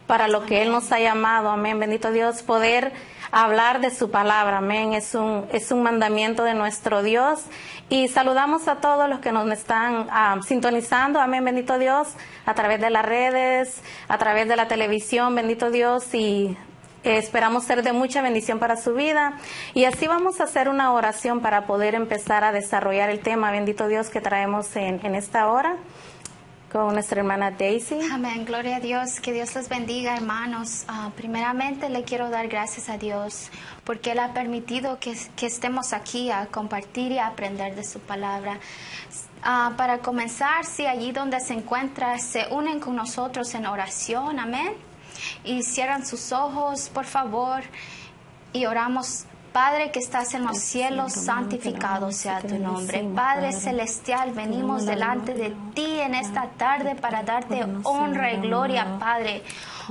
para lo que Él nos ha llamado, amén, bendito Dios, poder hablar de su palabra, amén, es un mandamiento de nuestro Dios. Y saludamos a todos los que nos están sintonizando, amén, bendito Dios, a través de las redes, a través de la televisión, bendito Dios, y esperamos ser de mucha bendición para su vida. Y así vamos a hacer una oración para poder empezar a desarrollar el tema, bendito Dios, que traemos en esta hora con nuestra hermana Daisy. Amén, gloria a Dios, que Dios les bendiga, hermanos. Primeramente le quiero dar gracias a Dios porque Él ha permitido que estemos aquí a compartir y a aprender de su palabra. Para comenzar, si allí donde se encuentra se unen con nosotros en oración, amén, y cierran sus ojos, por favor, y oramos. Padre que estás en los cielos, santificado sea tu nombre. Padre celestial, venimos delante de ti en esta tarde para darte honra y gloria, Padre.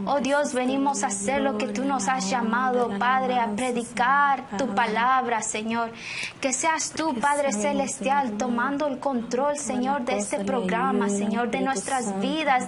Oh Dios, venimos a hacer lo que tú nos has llamado, Padre, a predicar tu palabra, Señor. Que seas tú, Padre celestial, tomando el control, Señor, de este programa, Señor, de nuestras vidas,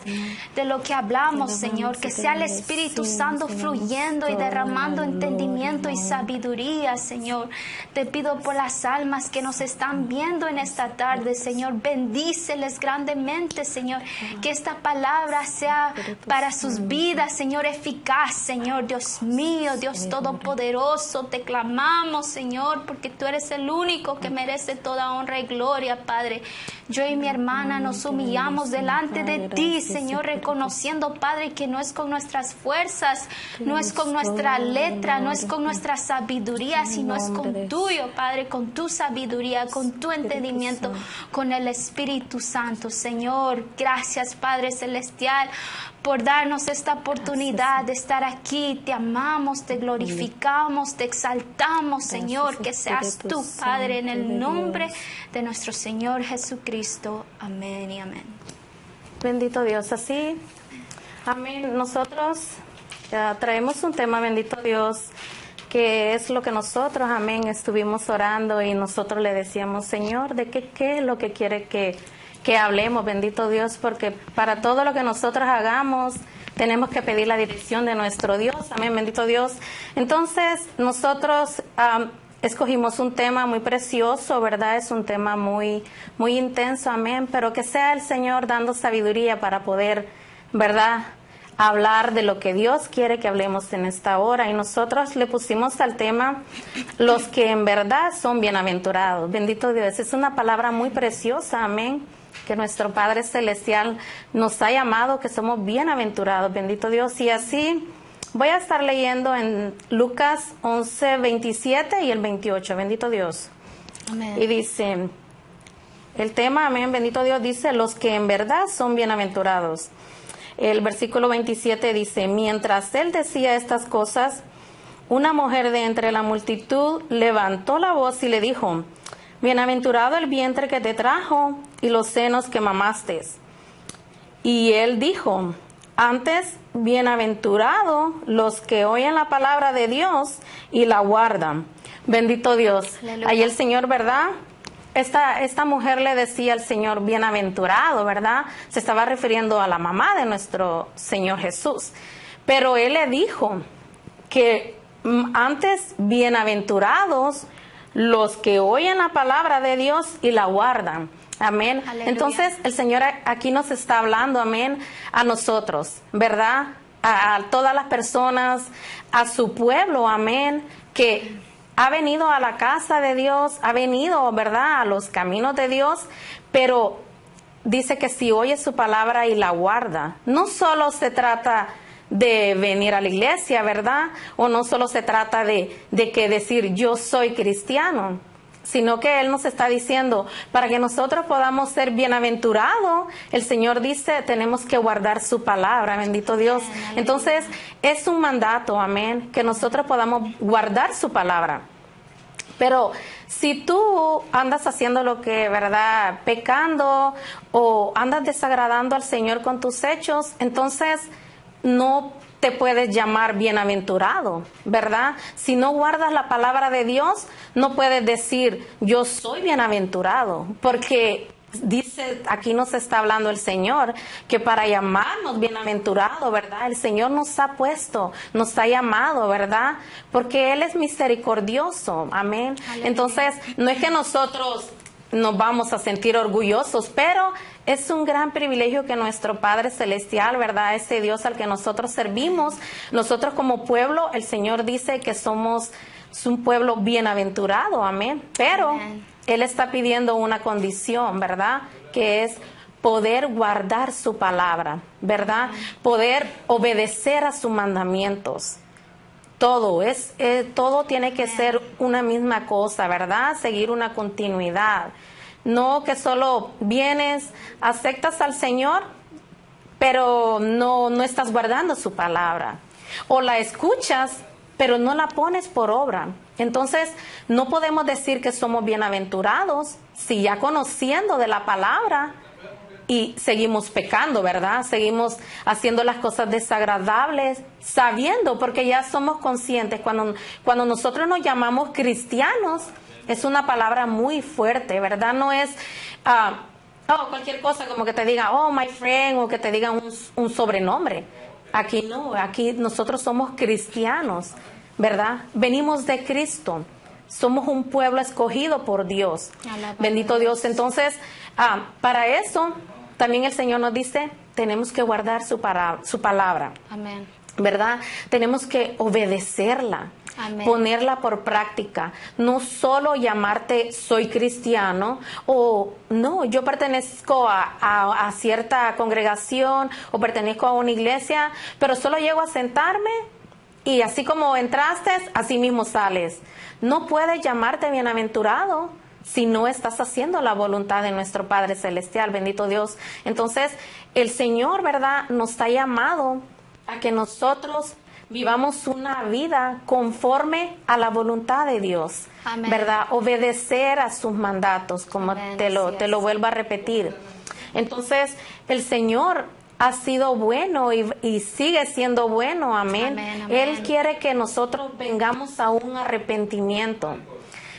de lo que hablamos, Señor. Que sea el Espíritu Santo fluyendo y derramando entendimiento y sabiduría, Señor. Te pido por las almas que nos están viendo en esta tarde, Señor. Bendíceles grandemente, Señor. Que esta palabra sea para sus vidas, Señor, eficaz, Señor. Dios mío, Dios todopoderoso, te clamamos, Señor, porque tú eres el único que merece toda honra y gloria, Padre. Yo y mi hermana nos humillamos delante de ti, Señor, reconociendo, Padre, que no es con nuestras fuerzas, no es con nuestra letra, no es con nuestra sabiduría, sino es con tuyo, Padre, con tu sabiduría, con tu entendimiento, con el Espíritu Santo, Señor. Gracias, Padre celestial, por darnos esta oportunidad de estar aquí. Te amamos, te glorificamos, te exaltamos, Señor. Que seas tú, Padre, en el nombre de nuestro Señor Jesucristo. Amén y amén. Bendito Dios, así. Amén. Nosotros traemos un tema, bendito Dios, que es lo que nosotros, amén, estuvimos orando y nosotros le decíamos, Señor, ¿de qué es lo que quiere que hablemos, bendito Dios? Porque para todo lo que nosotros hagamos tenemos que pedir la dirección de nuestro Dios, amén, bendito Dios. Entonces nosotros escogimos un tema muy precioso, ¿verdad? Es un tema muy intenso, amén, pero que sea el Señor dando sabiduría para poder, ¿verdad?, hablar de lo que Dios quiere que hablemos en esta hora. Y nosotros le pusimos al tema los que en verdad son bienaventurados. Bendito Dios, es una palabra muy preciosa, amén, que nuestro Padre Celestial nos ha llamado, que somos bienaventurados, bendito Dios. Y así voy a estar leyendo en Lucas 11, 27 y el 28, bendito Dios. Amén. Y dice, el tema, amén, bendito Dios, dice, los que en verdad son bienaventurados. El versículo 27 dice, mientras él decía estas cosas, una mujer de entre la multitud levantó la voz y le dijo, bienaventurado el vientre que te trajo y los senos que mamaste. Y él dijo, antes, bienaventurado los que oyen la palabra de Dios y la guardan. Bendito Dios. Aleluya. Ahí el Señor, ¿verdad?, esta mujer le decía al Señor, bienaventurado, ¿verdad? Se estaba refiriendo a la mamá de nuestro Señor Jesús. Pero Él le dijo que antes, bienaventurados los que oyen la palabra de Dios y la guardan. Amén. Aleluya. Entonces, el Señor aquí nos está hablando, amén, a nosotros, ¿verdad? A todas las personas, a su pueblo, amén, que ha venido a la casa de Dios, ha venido, ¿verdad?, a los caminos de Dios, pero dice que si oye su palabra y la guarda, no solo se trata de venir a la iglesia, ¿verdad?, o no solo se trata de que decir yo soy cristiano, sino que Él nos está diciendo, para que nosotros podamos ser bienaventurados, el Señor dice, tenemos que guardar su palabra, bendito Dios. Entonces, es un mandato, amén, que nosotros podamos guardar su palabra. Pero si tú andas haciendo lo que, ¿verdad?, pecando o andas desagradando al Señor con tus hechos, entonces no te puedes llamar bienaventurado, ¿verdad? Si no guardas la palabra de Dios, no puedes decir yo soy bienaventurado, porque dice, aquí nos está hablando el Señor, que para llamarnos bienaventurado, ¿verdad? El Señor nos ha puesto, nos ha llamado, ¿verdad? Porque Él es misericordioso, amén. Aleluya. Entonces, no es que nosotros nos vamos a sentir orgullosos, pero es un gran privilegio que nuestro Padre Celestial, ¿verdad? Ese Dios al que nosotros servimos, nosotros como pueblo, el Señor dice que somos un pueblo bienaventurado, amén. Pero Amén. Él está pidiendo una condición, ¿verdad? Que es poder guardar su palabra, ¿verdad? Poder obedecer a sus mandamientos. Todo tiene que ser una misma cosa, ¿verdad? Seguir una continuidad. No que solo vienes, aceptas al Señor, pero no estás guardando su palabra. O la escuchas, pero no la pones por obra. Entonces, no podemos decir que somos bienaventurados si ya conociendo de la palabra y seguimos pecando, ¿verdad? Seguimos haciendo las cosas desagradables, sabiendo, porque ya somos conscientes. Cuando nosotros nos llamamos cristianos, es una palabra muy fuerte, ¿verdad? No es cualquier cosa como que te diga, oh, my friend, o que te diga un sobrenombre. Aquí no, aquí nosotros somos cristianos, ¿verdad? Venimos de Cristo. Somos un pueblo escogido por Dios. Bendito Dios. Entonces, para eso, también el Señor nos dice, tenemos que guardar su palabra. Amén. ¿Verdad? Tenemos que obedecerla. Amén. Ponerla por práctica, no solo llamarte soy cristiano o no, yo pertenezco a cierta congregación o pertenezco a una iglesia, pero solo llego a sentarme y así como entraste, así mismo sales. No puedes llamarte bienaventurado si no estás haciendo la voluntad de nuestro Padre Celestial, bendito Dios. Entonces, el Señor, ¿verdad?, nos ha llamado a que nosotros vivamos una vida conforme a la voluntad de Dios. Amén. ¿Verdad? Obedecer a sus mandatos, como Amén. te lo vuelvo a repetir. Entonces, el Señor ha sido bueno y sigue siendo bueno. Amén. Amén, amén. Él quiere que nosotros vengamos a un arrepentimiento.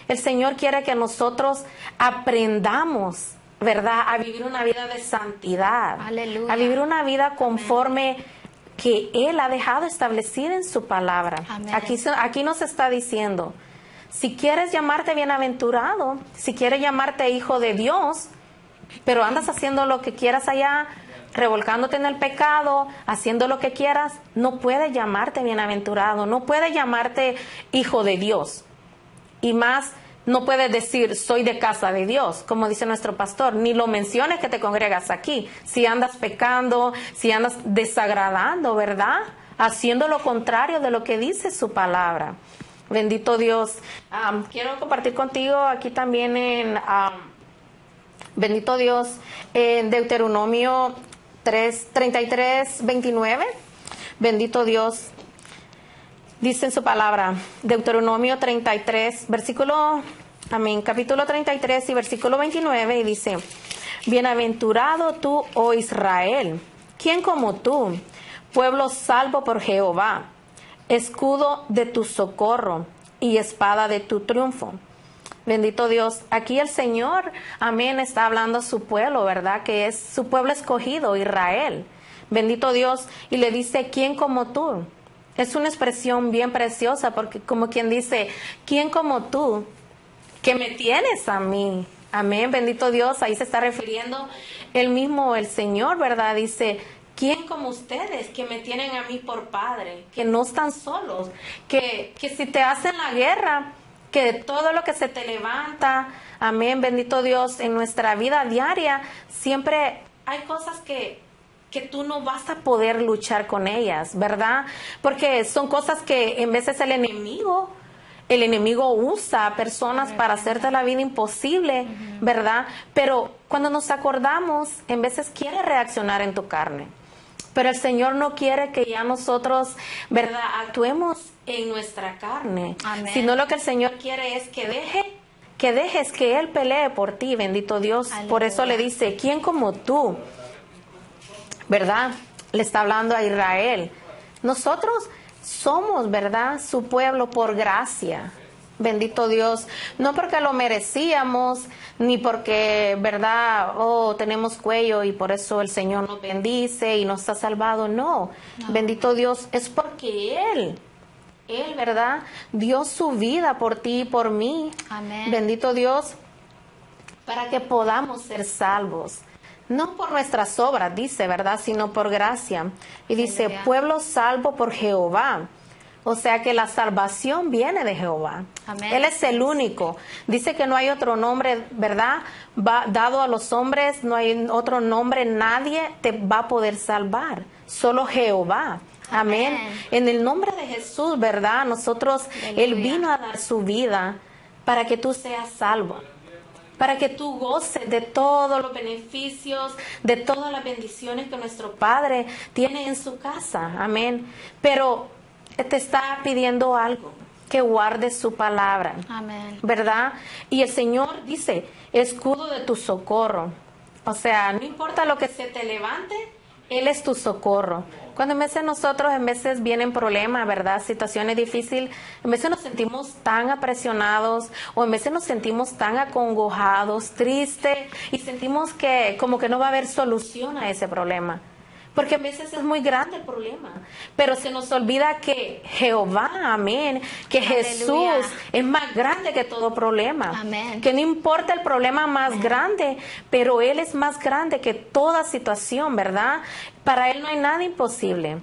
El Señor quiere que nosotros aprendamos, ¿verdad?, a vivir una vida de santidad. Aleluya. A vivir una vida conforme que Él ha dejado establecida en su palabra. Amén. Aquí nos está diciendo, si quieres llamarte bienaventurado, si quieres llamarte hijo de Dios, pero andas haciendo lo que quieras allá, revolcándote en el pecado, haciendo lo que quieras, no puedes llamarte bienaventurado, no puedes llamarte hijo de Dios. Y más, no puedes decir, soy de casa de Dios, como dice nuestro pastor, ni lo menciones que te congregas aquí. Si andas pecando, si andas desagradando, ¿verdad?, haciendo lo contrario de lo que dice su palabra. Bendito Dios. Quiero compartir contigo aquí también bendito Dios, en Deuteronomio 33, 29. Bendito Dios. Dice en su palabra, Deuteronomio 33, capítulo 33 y versículo 29, y dice, bienaventurado tú, oh Israel, ¿quién como tú, pueblo salvo por Jehová, escudo de tu socorro y espada de tu triunfo? Bendito Dios. Aquí el Señor, amén, está hablando a su pueblo, ¿verdad?, que es su pueblo escogido, Israel. Bendito Dios. Y le dice, ¿quién como tú? Es una expresión bien preciosa porque como quien dice, ¿quién como tú que me tienes a mí? Amén, bendito Dios. Ahí se está refiriendo el Señor, ¿verdad? Dice, ¿quién como ustedes que me tienen a mí por padre? Que no están solos, que si te hacen la guerra, que todo lo que se te levanta, amén, bendito Dios, en nuestra vida diaria, siempre hay cosas que tú no vas a poder luchar con ellas, ¿verdad? Porque son cosas que en veces el enemigo usa a personas para hacerte la vida imposible, ¿verdad? Pero cuando nos acordamos, en veces quiere reaccionar en tu carne. Pero el Señor no quiere que ya nosotros, ¿verdad?, actuemos en nuestra carne. Amén. Sino lo que el Señor quiere es que dejes que Él pelee por ti, bendito Dios. Aleluya. Por eso le dice, ¿quién como tú? ¿Verdad? Le está hablando a Israel. Nosotros somos, ¿verdad?, su pueblo por gracia. Bendito Dios, no porque lo merecíamos, ni porque, ¿verdad? Oh, tenemos cuello y por eso el Señor nos bendice y nos ha salvado. No, bendito Dios, es porque Él, ¿verdad? Dio su vida por ti y por mí. Amén. Bendito Dios, para que podamos ser salvos. No por nuestras obras, dice, ¿verdad? Sino por gracia. Y dice, Aleluya. pueblo salvo por Jehová. O sea que la salvación viene de Jehová. Amén. Él es el único. Dice que no hay otro nombre, ¿verdad? Dado a los hombres, no hay otro nombre, nadie te va a poder salvar. Solo Jehová. Amén. Amén. En el nombre de Jesús, ¿verdad? Nosotros, Aleluya. Él vino a dar su vida para que tú seas salvo. Para que tú goces de todos los beneficios, de todas las bendiciones que nuestro Padre tiene en su casa. Amén. Pero te está pidiendo algo, que guardes su palabra. Amén. ¿Verdad? Y el Señor dice, escudo de tu socorro. O sea, no importa lo que se te levante, Él es tu socorro. Cuando en veces nosotros, en veces vienen problemas, ¿verdad? Situaciones difíciles, en veces nos sentimos tan apresionados o en veces nos sentimos tan acongojados, tristes y sentimos que como que no va a haber solución a ese problema. Porque a veces es muy grande el problema, pero se nos olvida que Jehová, amén, que Aleluya. Jesús es más grande que todo problema. Amén. Que no importa el problema más grande, pero Él es más grande que toda situación, ¿verdad? Para Él no hay nada imposible.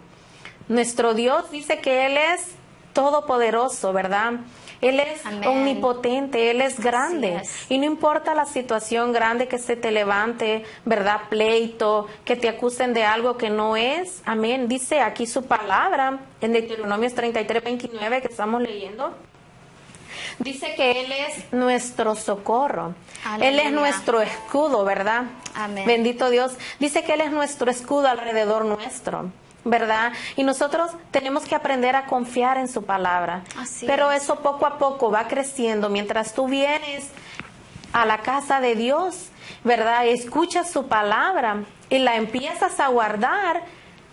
Nuestro Dios dice que Él es todopoderoso, ¿verdad? Él es Amén. omnipotente, Él es grande. Así es. Y no importa la situación grande que se te levante, ¿verdad? Pleito, que te acusen de algo que no es. Amén. Dice aquí su palabra en Deuteronomios 33:29 que estamos leyendo. Dice que Él es nuestro socorro. Aleluya. Él es nuestro escudo, ¿verdad? Amén. Bendito Dios. Dice que Él es nuestro escudo alrededor nuestro, ¿verdad? Y nosotros tenemos que aprender a confiar en su palabra. Así Pero es. eso poco a poco va creciendo mientras tú vienes a la casa de Dios, ¿verdad? Y escuchas su palabra y la empiezas a guardar.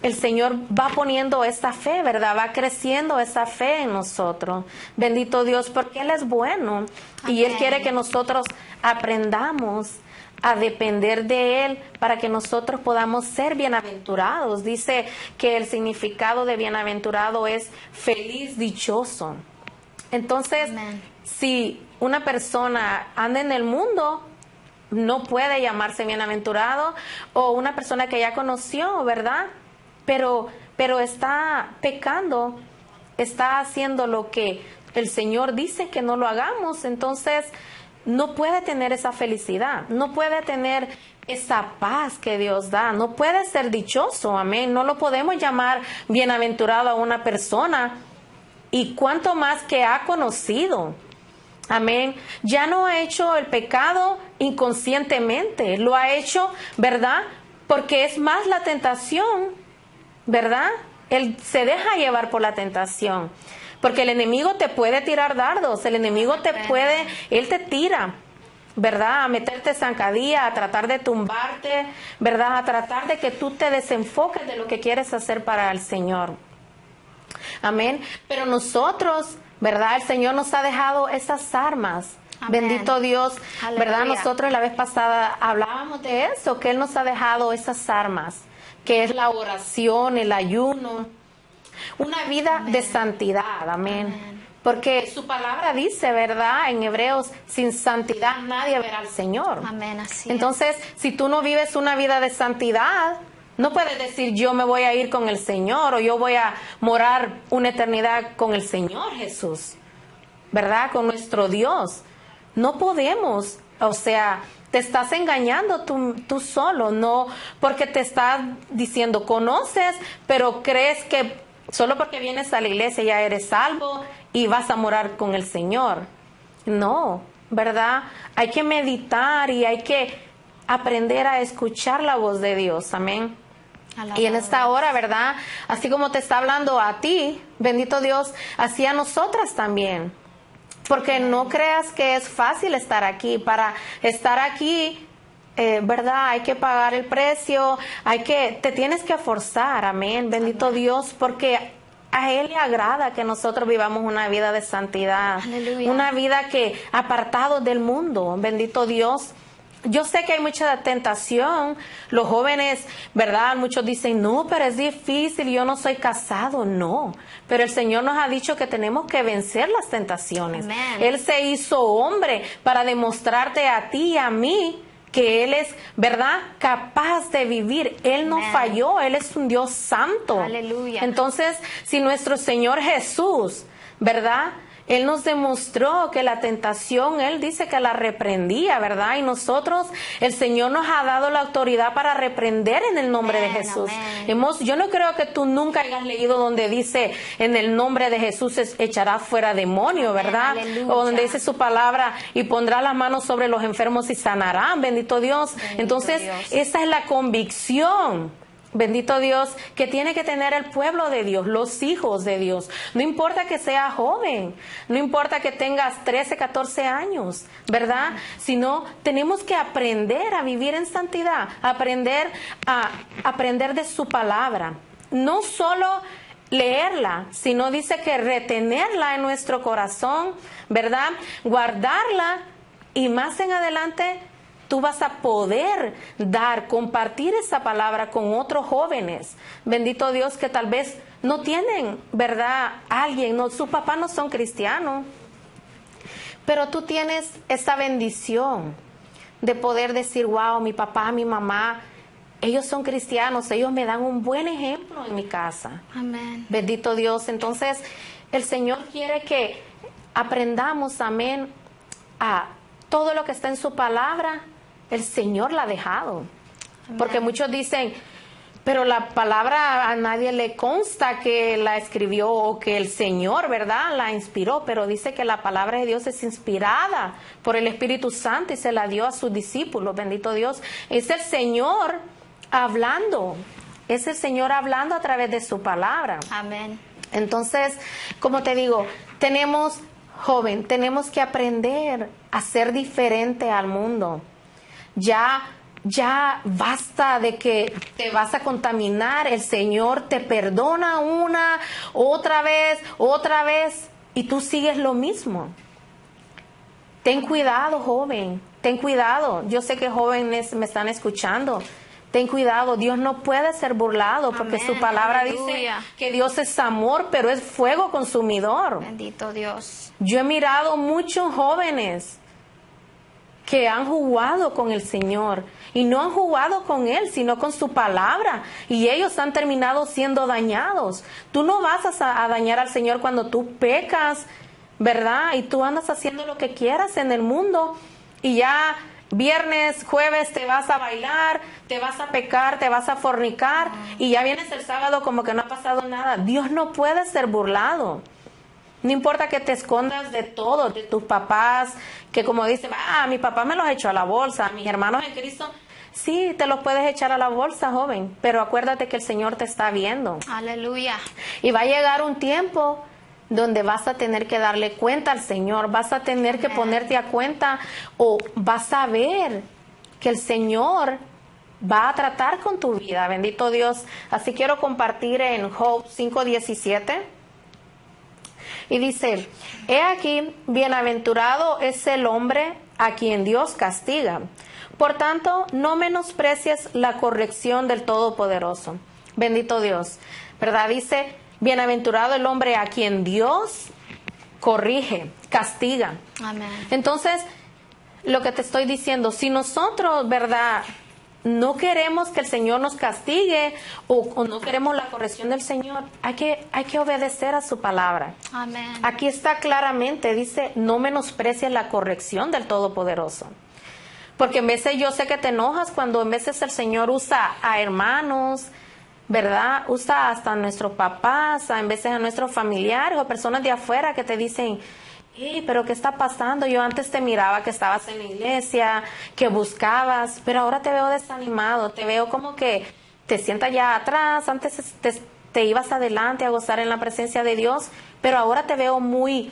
El Señor va poniendo esa fe, ¿verdad? Va creciendo esa fe en nosotros. Bendito Dios, porque Él es bueno. Y Él Amén. quiere que nosotros aprendamos a depender de Él para que nosotros podamos ser bienaventurados. Dice que el significado de bienaventurado es feliz, dichoso. Entonces, Amén. si una persona anda en el mundo, no puede llamarse bienaventurado, o una persona que ya conoció, ¿verdad? Pero está pecando, está haciendo lo que el Señor dice que no lo hagamos, entonces no puede tener esa felicidad, no puede tener esa paz que Dios da, no puede ser dichoso, amén. No lo podemos llamar bienaventurado a una persona, y cuanto más que ha conocido. Amén. Ya no ha hecho el pecado inconscientemente, lo ha hecho, ¿verdad? Porque es más la tentación, ¿verdad? Él se deja llevar por la tentación. Porque el enemigo te puede tirar dardos, el enemigo él te tira, ¿verdad? A meterte zancadilla, a tratar de tumbarte, ¿verdad? A tratar de que tú te desenfoques de lo que quieres hacer para el Señor. Amén. Pero nosotros, ¿verdad? El Señor nos ha dejado esas armas. Amén. Bendito Dios, ¿verdad? Aleluya. Nosotros la vez pasada hablábamos de eso, que Él nos ha dejado esas armas, que es la oración, el ayuno, una vida de santidad, amén. Amén. Porque su palabra dice, ¿verdad? En Hebreos, sin santidad nadie verá al Señor. Amén, así Entonces, si tú no vives una vida de santidad, no puedes decir yo me voy a ir con el Señor o yo voy a morar una eternidad con el Señor Jesús, ¿verdad? Con nuestro Dios. No podemos, o sea, te estás engañando tú solo, no, porque te estás diciendo conoces, pero crees que solo porque vienes a la iglesia ya eres salvo y vas a morar con el Señor. No, ¿verdad? Hay que meditar y hay que aprender a escuchar la voz de Dios, amén. Y en esta hora, ¿verdad? Así como te está hablando a ti, bendito Dios, así a nosotras también. Porque no creas que es fácil estar aquí. Para estar aquí, ¿verdad? Hay que pagar el precio, te tienes que forzar, amén, bendito Dios, porque a Él le agrada que nosotros vivamos una vida de santidad, Aleluya. una vida que apartado del mundo, bendito Dios. Yo sé que hay mucha tentación, los jóvenes, ¿verdad? Muchos dicen, no, pero es difícil, yo no soy casado, no. Pero el Señor nos ha dicho que tenemos que vencer las tentaciones. Amén. Él se hizo hombre para demostrarte a ti y a mí que Él es, ¿verdad?, capaz de vivir. Él no Amén. falló, Él es un Dios santo. Aleluya. Entonces, si nuestro Señor Jesús, ¿verdad?, Él nos demostró que la tentación, Él dice que la reprendía, ¿verdad? Y nosotros, el Señor nos ha dado la autoridad para reprender en el nombre de Amén, Jesús. amén. Yo no creo que tú nunca hayas leído donde dice, en el nombre de Jesús echará fuera demonio, ¿verdad? Aleluya. O donde dice su palabra y pondrá las manos sobre los enfermos y sanarán, bendito Dios. Bendito Entonces, Dios. esa es la convicción, bendito Dios, que tiene que tener el pueblo de Dios, los hijos de Dios. No importa que sea joven, no importa que tengas 13, 14 años, ¿verdad? Sino tenemos que aprender a vivir en santidad, aprender de su palabra. No solo leerla, sino dice que retenerla en nuestro corazón, ¿verdad? Guardarla y más en adelante tú vas a poder compartir esa palabra con otros jóvenes. Bendito Dios, que tal vez no tienen, ¿verdad?, alguien, no, sus papás no son cristianos, pero tú tienes esa bendición de poder decir, wow, mi papá, mi mamá, ellos son cristianos, ellos me dan un buen ejemplo en mi casa. Amén. Bendito Dios. Entonces, el Señor quiere que aprendamos, amén, a todo lo que está en su palabra. El Señor la ha dejado. Amén. Porque muchos dicen, pero la palabra a nadie le consta que la escribió o que el Señor, ¿verdad?, la inspiró. Pero dice que la palabra de Dios es inspirada por el Espíritu Santo y se la dio a sus discípulos. Bendito Dios. Es el Señor hablando. Es el Señor hablando a través de su palabra. Amén. Entonces, como te digo, tenemos que aprender a ser diferente al mundo. Ya basta de que te vas a contaminar. El Señor te perdona otra vez, y tú sigues lo mismo. Ten cuidado, joven, ten cuidado. Yo sé que jóvenes me están escuchando. Ten cuidado, Dios no puede ser burlado, porque Amén, su palabra aleluya. dice que Dios es amor, pero es fuego consumidor. Bendito Dios. Yo he mirado muchos jóvenes que han jugado con el Señor y no han jugado con Él, sino con su palabra, y ellos han terminado siendo dañados. Tú no vas a dañar al Señor cuando tú pecas, ¿verdad? Y tú andas haciendo lo que quieras en el mundo y ya viernes, jueves te vas a bailar, te vas a pecar, te vas a fornicar y ya vienes el sábado como que no ha pasado nada. Dios no puede ser burlado. No importa que te escondas de todo, de tus papás, que como dicen, mi papá me los echó a la bolsa, mis hermanos en Cristo, sí, te los puedes echar a la bolsa, joven, pero acuérdate que el Señor te está viendo. Aleluya. Y va a llegar un tiempo donde vas a tener que darle cuenta al Señor, vas a tener que ponerte a cuenta, o vas a ver que el Señor va a tratar con tu vida, bendito Dios. Así quiero compartir en Job 5:17. Y dice, he aquí, bienaventurado es el hombre a quien Dios castiga. Por tanto, no menosprecies la corrección del Todopoderoso. Bendito Dios, ¿verdad? Dice, bienaventurado el hombre a quien Dios corrige, castiga. Amén. Entonces, lo que te estoy diciendo, si nosotros, ¿verdad?, no queremos que el Señor nos castigue o no queremos la corrección del Señor, hay que obedecer a su palabra. Amén. Aquí está claramente, dice, no menosprecies la corrección del Todopoderoso. Porque en veces yo sé que te enojas cuando en veces el Señor usa a hermanos, ¿verdad? Usa hasta a nuestros papás, en veces a nuestros familiares o personas de afuera que te dicen, pero ¿qué está pasando? Yo antes te miraba que estabas en la iglesia, que buscabas, pero ahora te veo desanimado, te veo como que te sientas ya atrás, antes te ibas adelante a gozar en la presencia de Dios, pero ahora te veo muy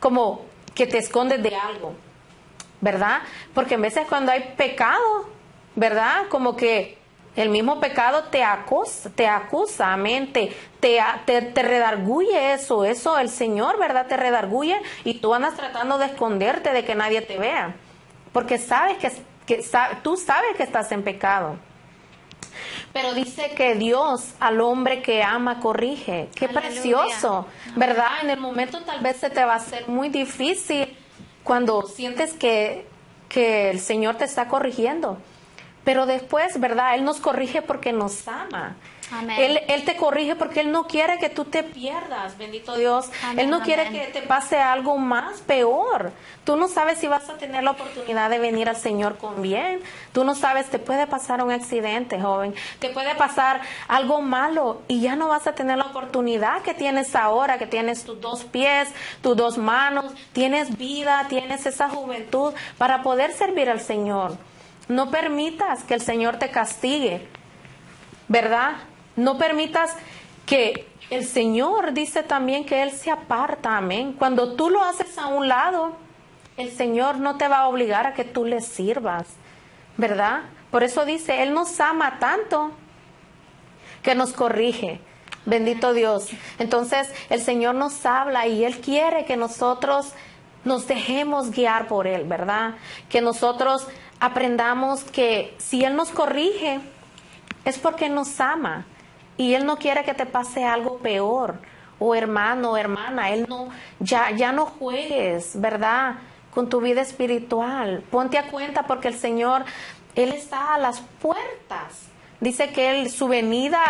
como que te escondes de algo, ¿verdad? Porque en veces cuando hay pecado, ¿verdad? Como que El mismo pecado te acusa, amén, te redarguye eso el Señor, ¿verdad? Te redarguye y tú andas tratando de esconderte de que nadie te vea, porque tú sabes que estás en pecado. Pero dice que Dios al hombre que ama corrige. Qué Aleluya. precioso, ¿verdad? En el momento tal vez se te va a hacer muy difícil cuando sientes que el Señor te está corrigiendo. Pero después, ¿verdad? Él nos corrige porque nos ama. Amén. Él te corrige porque Él no quiere que tú te pierdas, bendito Dios. Amén, Él no quiere amén. que te pase algo más peor. Tú no sabes si vas a tener la oportunidad de venir al Señor con bien. Tú no sabes, te puede pasar un accidente, joven. Te puede pasar algo malo y ya no vas a tener la oportunidad que tienes ahora, que tienes tus 2 pies, tus 2 manos, tienes vida, tienes esa juventud para poder servir al Señor. No permitas que el Señor te castigue, ¿verdad? No permitas que el Señor dice también que Él se aparta, amén. Cuando tú lo haces a un lado, el Señor no te va a obligar a que tú le sirvas, ¿verdad? Por eso dice, Él nos ama tanto que nos corrige. Bendito Dios. Entonces, el Señor nos habla y Él quiere que nosotros nos dejemos guiar por Él, ¿verdad? Que nosotros aprendamos que si Él nos corrige, es porque nos ama. Y Él no quiere que te pase algo peor. O hermano, hermana, Él no, ya no juegues, ¿verdad? Con tu vida espiritual. Ponte a cuenta porque el Señor, Él está a las puertas. Dice que su venida,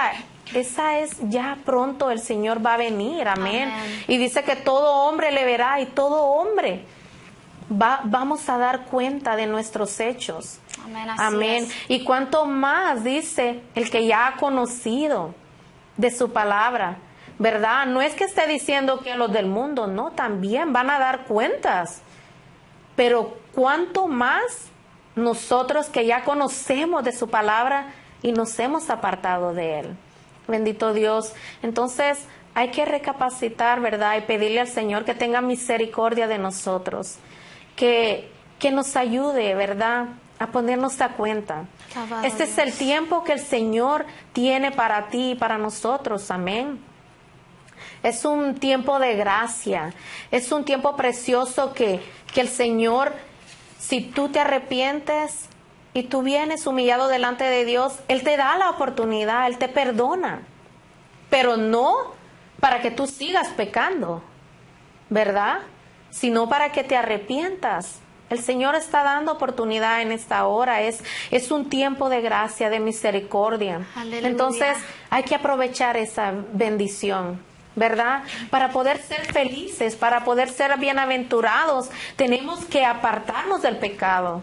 esa es ya pronto, el Señor va a venir, amén. Amén. Y dice que todo hombre le verá y todo hombre vamos a dar cuenta de nuestros hechos. Amén, así Amén. es. Y cuánto más, dice, el que ya ha conocido de su palabra, ¿verdad? No es que esté diciendo que los del mundo, no, también van a dar cuentas. Pero cuánto más nosotros que ya conocemos de su palabra y nos hemos apartado de Él. Bendito Dios. Entonces hay que recapacitar, ¿verdad? Y pedirle al Señor que tenga misericordia de nosotros. Que nos ayude, ¿verdad? A ponernos a cuenta. Alabado Este es el Dios. tiempo que el Señor tiene para ti y para nosotros. Amén. Es un tiempo de gracia. Es un tiempo precioso que el Señor, si tú te arrepientes y tú vienes humillado delante de Dios, Él te da la oportunidad, Él te perdona. Pero no para que tú sigas pecando, ¿verdad? Sino para que te arrepientas. El Señor está dando oportunidad en esta hora. Es un tiempo de gracia, de misericordia. Aleluya. Entonces hay que aprovechar esa bendición, ¿verdad? Para poder ser felices, para poder ser bienaventurados, tenemos que apartarnos del pecado.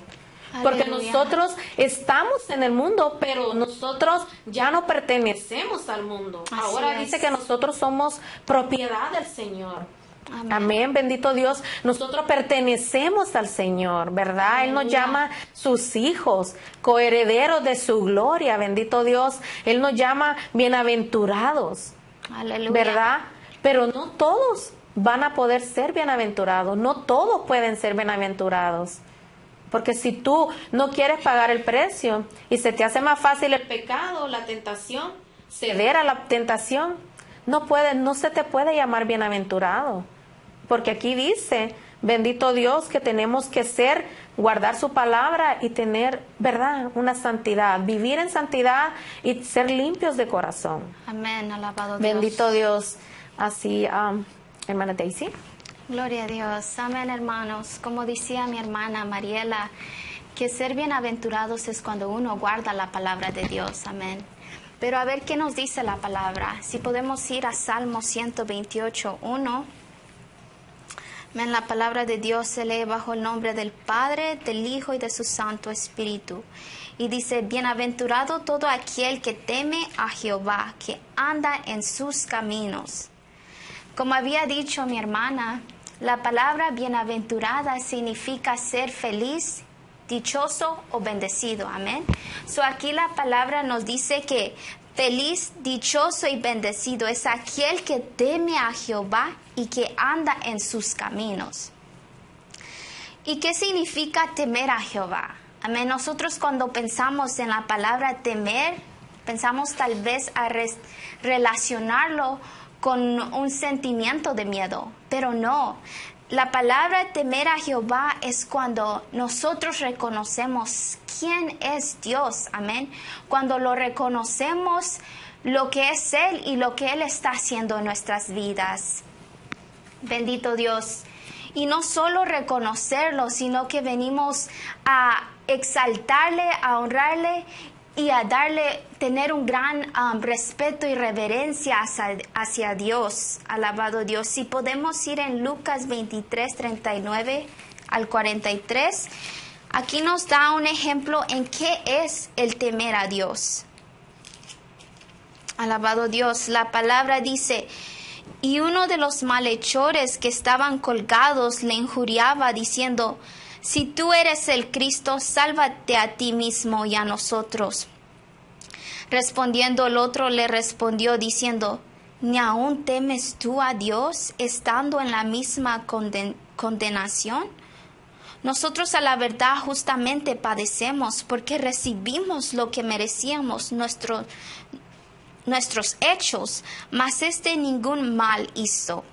Porque Aleluya. nosotros estamos en el mundo, pero nosotros ya no pertenecemos al mundo. Así Ahora es. dice que nosotros somos propiedad del Señor. Amén. Amén, bendito Dios. Nosotros pertenecemos al Señor, ¿verdad? Él nos Aleluya. llama sus hijos, coherederos de su gloria, bendito Dios. Él nos llama bienaventurados, Aleluya. ¿verdad? Pero no todos van a poder ser bienaventurados, no todos pueden ser bienaventurados. Porque si tú no quieres pagar el precio y se te hace más fácil el pecado, la tentación, ceder a la tentación, no se te puede llamar bienaventurado. Porque aquí dice, bendito Dios, que tenemos que guardar su palabra y tener, ¿verdad?, una santidad, vivir en santidad y ser limpios de corazón. Amén, alabado Dios. Bendito Dios. Así, hermana Daisy. Gloria a Dios. Amén, hermanos. Como decía mi hermana Mariela, que ser bienaventurados es cuando uno guarda la palabra de Dios. Amén. Pero a ver qué nos dice la palabra. Si podemos ir a Salmo 128:1. Amén. La palabra de Dios se lee bajo el nombre del Padre, del Hijo y de su Santo Espíritu. Y dice, bienaventurado todo aquel que teme a Jehová, que anda en sus caminos. Como había dicho mi hermana, la palabra bienaventurada significa ser feliz, dichoso o bendecido. Amén. So aquí la palabra nos dice que feliz, dichoso y bendecido es aquel que teme a Jehová y que anda en sus caminos. ¿Y qué significa temer a Jehová? Amén. Nosotros cuando pensamos en la palabra temer, Pensamos tal vez a relacionarlo con un sentimiento de miedo, pero no. La palabra temer a Jehová es cuando nosotros reconocemos quién es Dios, amén. Cuando lo reconocemos lo que es Él y lo que Él está haciendo en nuestras vidas. Bendito Dios. Y no solo reconocerlo, sino que venimos a exaltarle, a honrarle y a tener un gran respeto y reverencia hacia Dios. Alabado Dios. Si podemos ir en Lucas 23, 39 al 43, aquí nos da un ejemplo en qué es el temer a Dios. Alabado Dios. La palabra dice: y uno de los malhechores que estaban colgados le injuriaba diciendo: si tú eres el Cristo, sálvate a ti mismo y a nosotros. Respondiendo el otro le respondió diciendo: ¿ni aún temes tú a Dios, estando en la misma condenación? Nosotros a la verdad justamente padecemos, porque recibimos lo que merecíamos nuestros hechos, mas ningún mal hizo.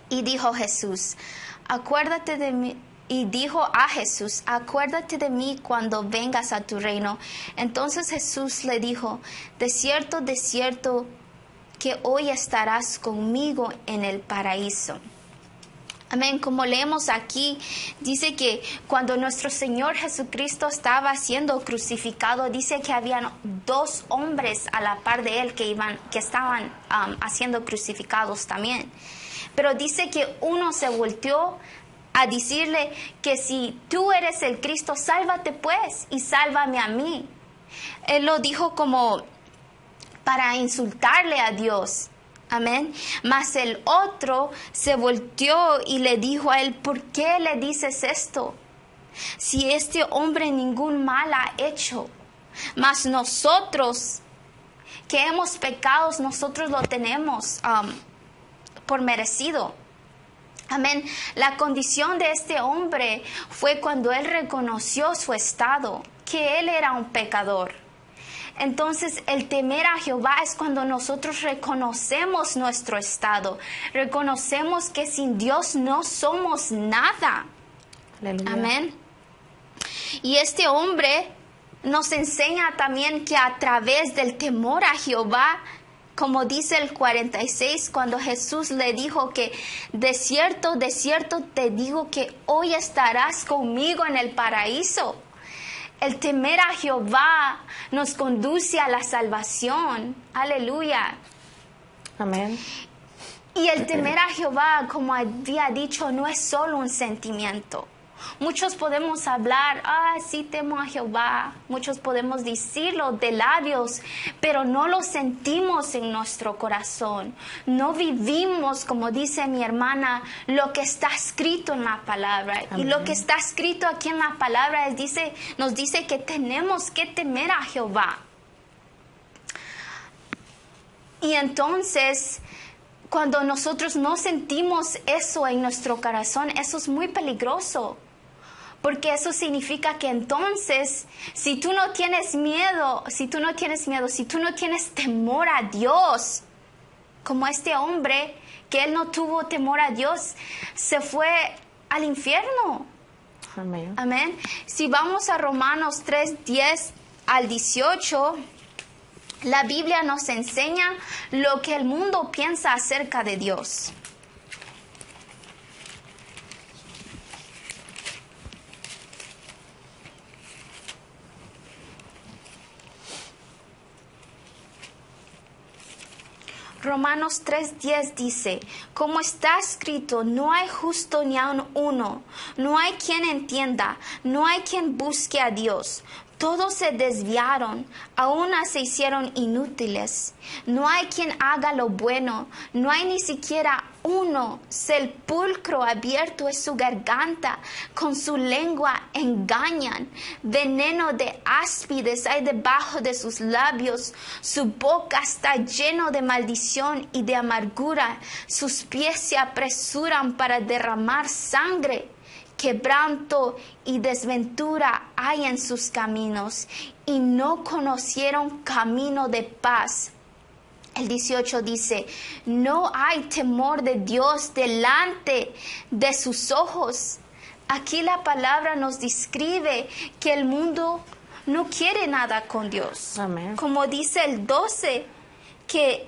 Y dijo a Jesús: acuérdate de mí cuando vengas a tu reino. Entonces Jesús le dijo: de cierto, que hoy estarás conmigo en el paraíso. Amén. Como leemos aquí, dice que cuando nuestro Señor Jesucristo estaba siendo crucificado, dice que habían 2 hombres a la par de Él que estaban siendo crucificados también. Pero dice que uno se volteó a decirle que si tú eres el Cristo, sálvate pues y sálvame a mí. Él lo dijo como para insultarle a Dios. Amén. Mas el otro se volteó y le dijo a él: ¿por qué le dices esto? Si este hombre ningún mal ha hecho, mas nosotros que hemos pecado, nosotros lo tenemos por merecido. Amén. La condición de este hombre fue cuando él reconoció su estado, que él era un pecador. Entonces, el temer a Jehová es cuando nosotros reconocemos nuestro estado, reconocemos que sin Dios no somos nada. Aleluya. Amén. Y este hombre nos enseña también que a través del temor a Jehová, como dice el 46, cuando Jesús le dijo que de cierto te digo que hoy estarás conmigo en el paraíso. El temer a Jehová nos conduce a la salvación. Aleluya. Amén. Y el temer a Jehová, como había dicho, no es solo un sentimiento. Muchos podemos hablar: sí temo a Jehová. Muchos podemos decirlo de labios, pero no lo sentimos en nuestro corazón. No vivimos, como dice mi hermana, lo que está escrito en la palabra. Amén. Y lo que está escrito aquí en la palabra nos dice que tenemos que temer a Jehová. Y entonces, cuando nosotros no sentimos eso en nuestro corazón, eso es muy peligroso. Porque eso significa que entonces, si tú no tienes miedo, si tú no tienes temor a Dios, como este hombre, que él no tuvo temor a Dios, se fue al infierno. Amén. Amén. Si vamos a Romanos 3, 10 al 18, la Biblia nos enseña lo que el mundo piensa acerca de Dios. Romanos 3:10 dice: como está escrito, no hay justo ni aun uno, no hay quien entienda, no hay quien busque a Dios. Todos se desviaron, a una se hicieron inútiles. No hay quien haga lo bueno, no hay ni siquiera uno. Sepulcro abierto es su garganta, con su lengua engañan. Veneno de áspides hay debajo de sus labios. Su boca está llena de maldición y de amargura. Sus pies se apresuran para derramar sangre. quebranto y desventura hay en sus caminos, y no conocieron camino de paz. El 18 dice, no hay temor de Dios delante de sus ojos. Aquí la palabra nos describe que el mundo no quiere nada con Dios. Amén. Como dice el 12, que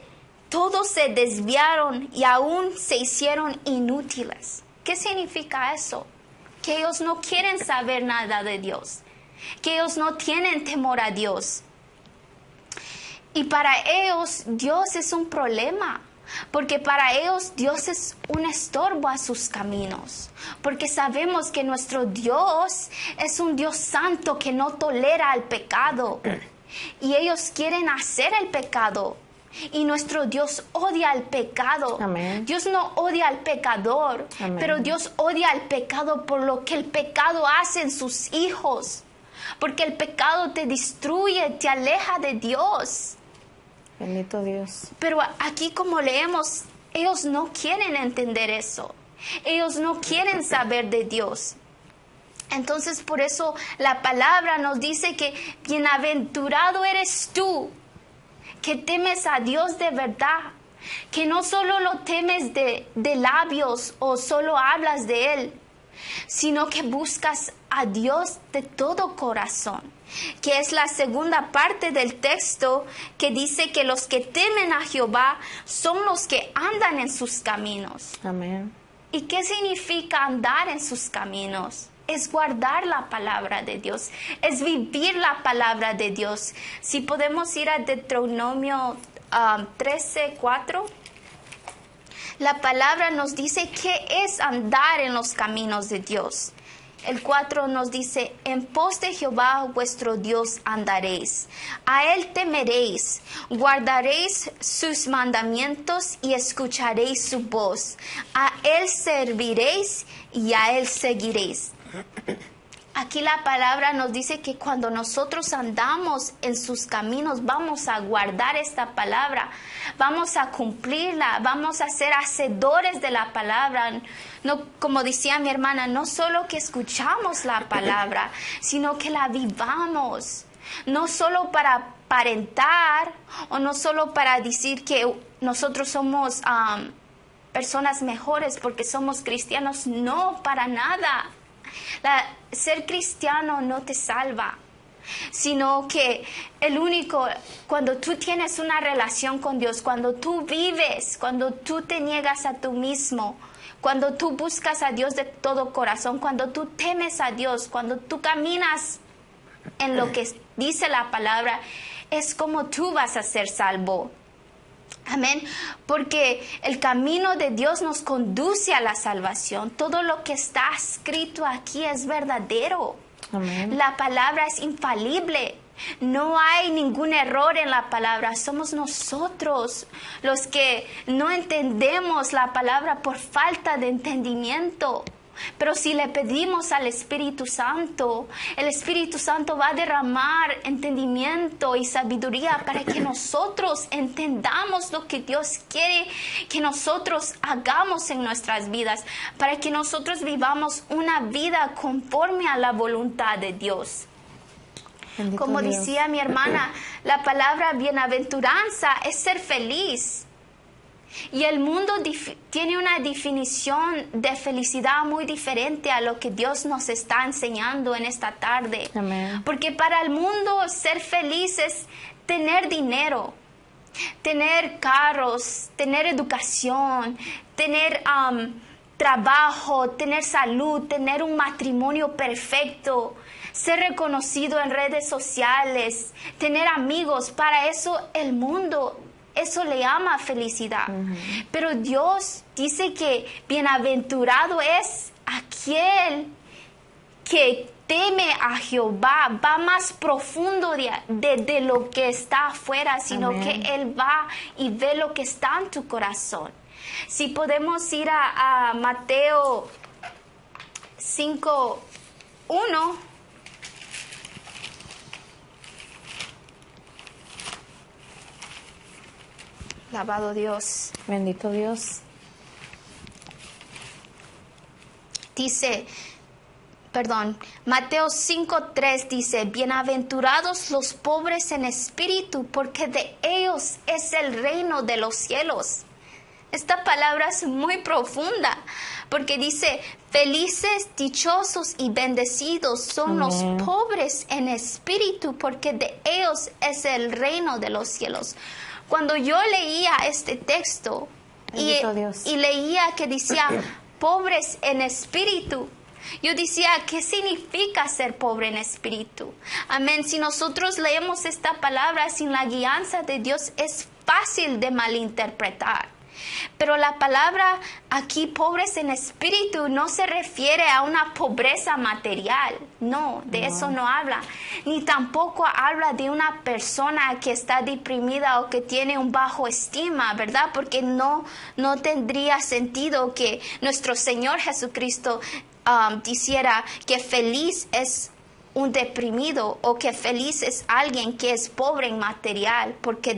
todos se desviaron y aún se hicieron inútiles. ¿Qué significa eso? Que ellos no quieren saber nada de Dios, que ellos no tienen temor a Dios. Y para ellos Dios es un problema, porque para ellos Dios es un estorbo a sus caminos, porque sabemos que nuestro Dios es un Dios santo que no tolera el pecado, y ellos quieren hacer el pecado. Y nuestro Dios odia el pecado. Amén. Dios no odia al pecador, Amén. pero Dios odia al pecado por lo que el pecado hace en sus hijos. Porque el pecado te destruye, te aleja de Dios. Bendito Dios. Pero aquí, como leemos, ellos no quieren entender eso. Ellos no quieren saber de Dios. Entonces, por eso la palabra nos dice que bienaventurado eres tú, que temes a Dios de verdad, que no solo lo temes de labios o solo hablas de Él, sino que buscas a Dios de todo corazón, que es la segunda parte del texto que dice que los que temen a Jehová son los que andan en sus caminos. Amén. ¿Y qué significa andar en sus caminos? Es guardar la palabra de Dios, es vivir la palabra de Dios. Si podemos ir a Deuteronomio 13:4, la palabra nos dice qué es andar en los caminos de Dios. El 4 nos dice, en pos de Jehová vuestro Dios andaréis, a Él temeréis, guardaréis sus mandamientos y escucharéis su voz, a Él serviréis y a Él seguiréis. Aquí la palabra nos dice que cuando nosotros andamos en sus caminos, vamos a guardar esta palabra, vamos a cumplirla, vamos a ser hacedores de la palabra. No, como decía mi hermana, no solo que escuchamos la palabra, sino que la vivamos. No solo para aparentar o no solo para decir que nosotros somos personas mejores porque somos cristianos. No, para nada. Ser cristiano no te salva, sino que cuando tú tienes una relación con Dios, cuando tú vives, cuando tú te niegas a tú mismo, cuando tú buscas a Dios de todo corazón, cuando tú temes a Dios, cuando tú caminas en lo que dice la palabra, es como tú vas a ser salvo. Amén, porque el camino de Dios nos conduce a la salvación. Todo lo que está escrito aquí es verdadero. Amén. La palabra es infalible. No hay ningún error en la palabra. Somos nosotros los que no entendemos la palabra por falta de entendimiento. Pero si le pedimos al Espíritu Santo, el Espíritu Santo va a derramar entendimiento y sabiduría para que nosotros entendamos lo que Dios quiere que nosotros hagamos en nuestras vidas, para que nosotros vivamos una vida conforme a la voluntad de Dios. Bendito Como Dios. decía mi hermana, la palabra bienaventuranza es ser feliz. Y el mundo tiene una definición de felicidad muy diferente a lo que Dios nos está enseñando en esta tarde. Amén. Porque para el mundo ser feliz es tener dinero, tener carros, tener educación, tener trabajo, tener salud, tener un matrimonio perfecto, ser reconocido en redes sociales, tener amigos. Para eso el mundo, eso le llama felicidad. Pero Dios dice que bienaventurado es aquel que teme a Jehová, va más profundo de lo que está afuera, sino Amén. que Él va y ve lo que está en tu corazón. Si podemos ir a Mateo 5:1. Alabado Dios. Bendito Dios. Dice, Mateo 5:3 dice, bienaventurados los pobres en espíritu, porque de ellos es el reino de los cielos. Esta palabra es muy profunda, porque dice, felices, dichosos y bendecidos son los pobres en espíritu, porque de ellos es el reino de los cielos. Cuando yo leía este texto y leía que decía pobres en espíritu, yo decía, ¿qué significa ser pobre en espíritu? Amén. Si nosotros leemos esta palabra sin la guianza de Dios, es fácil de malinterpretar. Pero la palabra aquí, pobres en espíritu, no se refiere a una pobreza material. No, de eso no habla. Ni tampoco habla de una persona que está deprimida o que tiene un bajo estima, ¿verdad? Porque no tendría sentido que nuestro Señor Jesucristo dijera que feliz es un deprimido o que feliz es alguien que es pobre en material, porque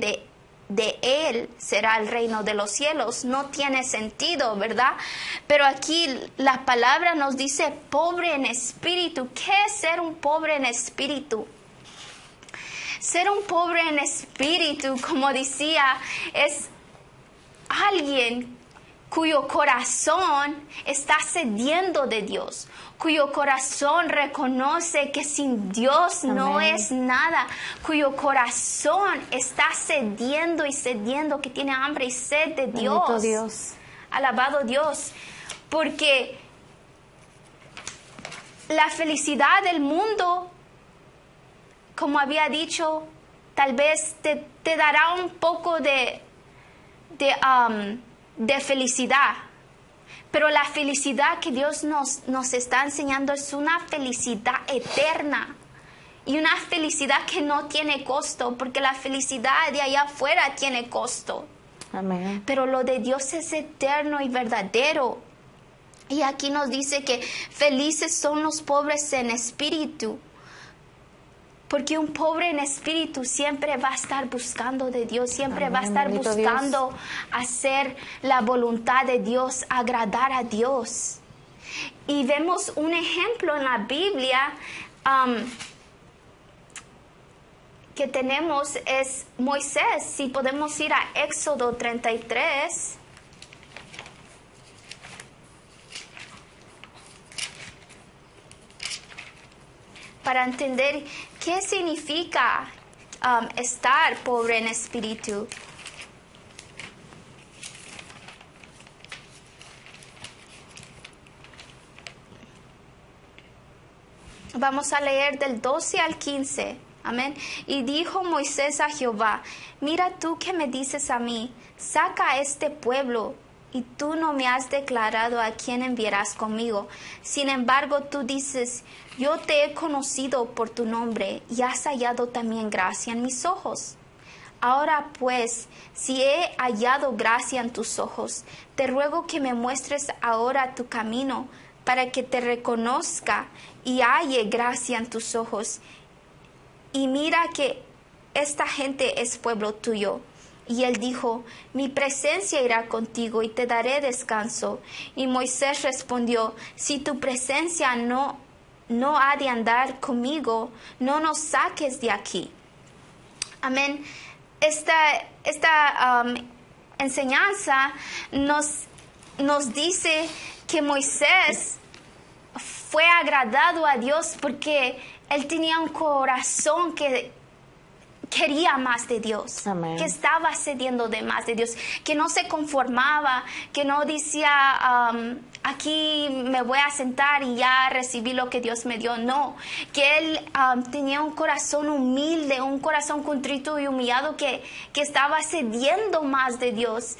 de Él será el reino de los cielos. No tiene sentido, ¿verdad? Pero aquí la palabra nos dice pobre en espíritu. ¿Qué es ser un pobre en espíritu? Ser un pobre en espíritu, como decía, es alguien cuyo corazón está sediento de Dios, cuyo corazón reconoce que sin Dios no es nada, cuyo corazón está sediento, que tiene hambre y sed de Dios. Bendito Dios. Alabado Dios, porque la felicidad del mundo, como había dicho, tal vez te dará un poco de felicidad, pero la felicidad que Dios nos está enseñando es una felicidad eterna y una felicidad que no tiene costo, porque la felicidad de allá afuera tiene costo. Amén. Pero lo de Dios es eterno y verdadero. Y aquí nos dice que felices son los pobres en espíritu, porque un pobre en espíritu siempre va a estar buscando de Dios, siempre va a estar buscando hacer la voluntad de Dios, agradar a Dios. Y vemos un ejemplo en la Biblia que tenemos, es Moisés. Si podemos ir a Éxodo 33. Para entender qué significa estar pobre en espíritu. Vamos a leer del 12 al 15. Amén. Y dijo Moisés a Jehová, mira tú que me dices a mí, saca a este pueblo, y tú no me has declarado a quién enviarás conmigo. Sin embargo, tú dices, yo te he conocido por tu nombre y has hallado también gracia en mis ojos. Ahora pues, si he hallado gracia en tus ojos, te ruego que me muestres ahora tu camino para que te reconozca y halle gracia en tus ojos. Y mira que esta gente es pueblo tuyo. Y él dijo, mi presencia irá contigo y te daré descanso. Y Moisés respondió, si tu presencia no ha de andar conmigo, no nos saques de aquí. Amén. Esta enseñanza nos dice que Moisés fue agradado a Dios porque él tenía un corazón que quería más de Dios. Amén. Que estaba cediendo de más de Dios, que no se conformaba, que no decía aquí me voy a sentar y ya recibí lo que Dios me dio. No, que él tenía un corazón humilde, un corazón contrito y humillado que estaba cediendo más de Dios.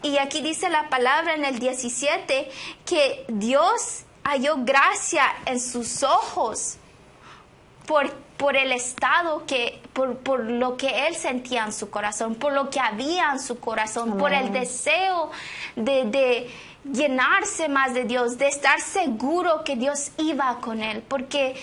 Y aquí dice la palabra en el 17 que Dios halló gracia en sus ojos por el estado por lo que él sentía en su corazón, por lo que había en su corazón. Amén. Por el deseo de llenarse más de Dios, de estar seguro que Dios iba con él, porque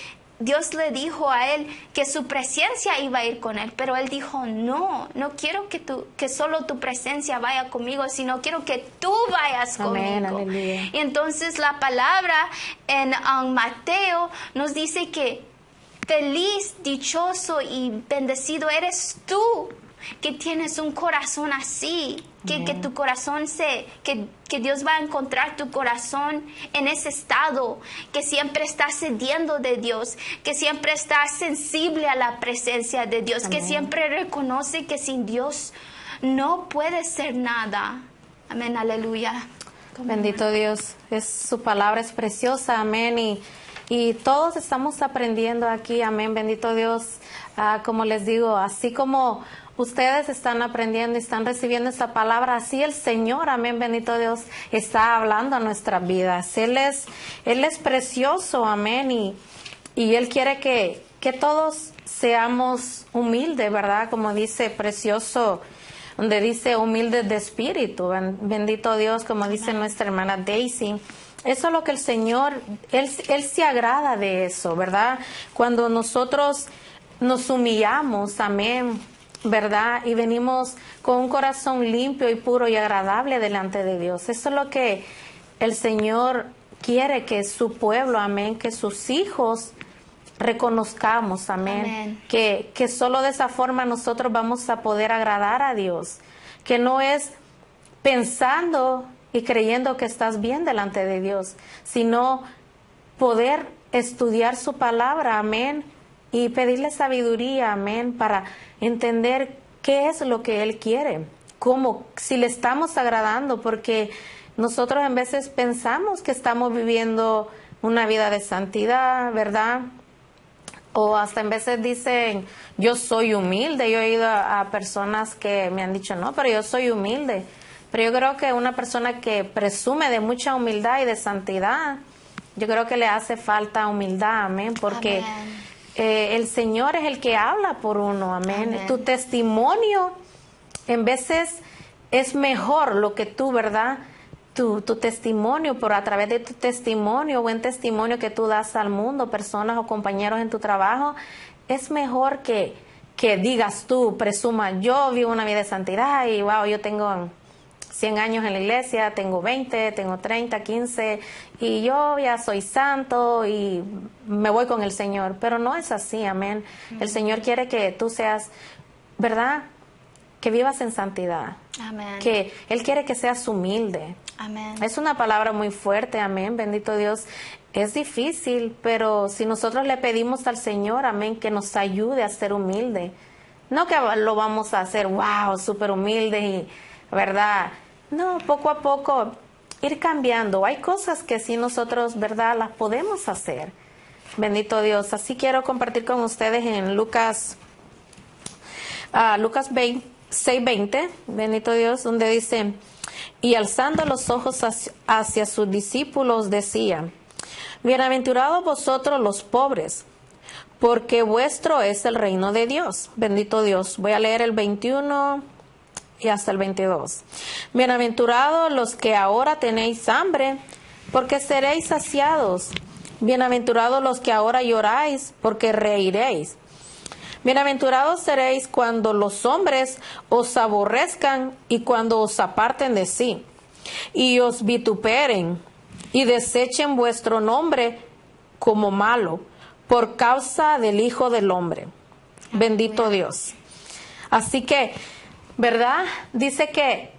Dios le dijo a él que su presencia iba a ir con él, pero él dijo, no quiero que solo tu presencia vaya conmigo, sino quiero que tú vayas Amén, conmigo. aleluya. Y entonces la palabra en Mateo nos dice que feliz, dichoso y bendecido eres tú, que tienes un corazón así, que tu corazón que Dios va a encontrar tu corazón en ese estado, que siempre estás cediendo de Dios, que siempre estás sensible a la presencia de Dios, Amén. que siempre reconoce que sin Dios no puede ser nada. Amén, aleluya. Bendito Dios, su palabra es preciosa, amén, y todos estamos aprendiendo aquí, amén, bendito Dios. Como les digo, así como ustedes están aprendiendo y están recibiendo esta palabra, así el Señor, amén, bendito Dios, está hablando a nuestras vidas. Él es precioso, amén, y Él quiere que todos seamos humildes, ¿verdad? Como dice precioso, donde dice humildes de espíritu, bendito Dios, como dice nuestra hermana Daisy. Eso es lo que el Señor, Él se agrada de eso, ¿verdad? Cuando nosotros nos humillamos, amén, ¿verdad? Y venimos con un corazón limpio y puro y agradable delante de Dios. Eso es lo que el Señor quiere que su pueblo, amén, que sus hijos reconozcamos, amén, Amén. Que solo de esa forma nosotros vamos a poder agradar a Dios, que no es pensando y creyendo que estás bien delante de Dios, sino poder estudiar su palabra, amén, y pedirle sabiduría, amén, para entender qué es lo que Él quiere, cómo, si le estamos agradando, porque nosotros en veces pensamos que estamos viviendo una vida de santidad, ¿verdad? O hasta en veces dicen, yo soy humilde. Yo he ido a personas que me han dicho, no, pero yo soy humilde. Pero yo creo que una persona que presume de mucha humildad y de santidad, yo creo que le hace falta humildad, amén, porque Amén. El Señor es el que habla por uno, amén. Amén. Tu testimonio en veces es mejor lo que tú, ¿verdad? Tu testimonio, por a través de tu testimonio, buen testimonio que tú das al mundo, personas o compañeros en tu trabajo, es mejor que digas tú, presuma, yo vivo una vida de santidad y wow, yo tengo 100 años en la iglesia, tengo 20, tengo 30, 15 y yo ya soy santo y me voy con el Señor. Pero no es así, amén. El Señor quiere que tú seas, ¿verdad? Que vivas en santidad. Amén. Que Él quiere que seas humilde. Amén. Es una palabra muy fuerte, amén, bendito Dios. Es difícil, pero si nosotros le pedimos al Señor, amén, que nos ayude a ser humilde. No que lo vamos a hacer, wow, súper humilde y, ¿verdad? No, poco a poco ir cambiando. Hay cosas que sí nosotros, ¿verdad?, las podemos hacer. Bendito Dios. Así quiero compartir con ustedes en Lucas 6:20, bendito Dios, donde dice, y alzando los ojos hacia sus discípulos decía, bienaventurados vosotros los pobres, porque vuestro es el reino de Dios. Bendito Dios. Voy a leer el 21 y hasta el 22. Bienaventurados los que ahora tenéis hambre, porque seréis saciados. Bienaventurados los que ahora lloráis, porque reiréis. Bienaventurados seréis cuando los hombres os aborrezcan y cuando os aparten de sí, y os vituperen y desechen vuestro nombre como malo, por causa del Hijo del Hombre. Bendito Dios. Así que, ¿verdad? Dice que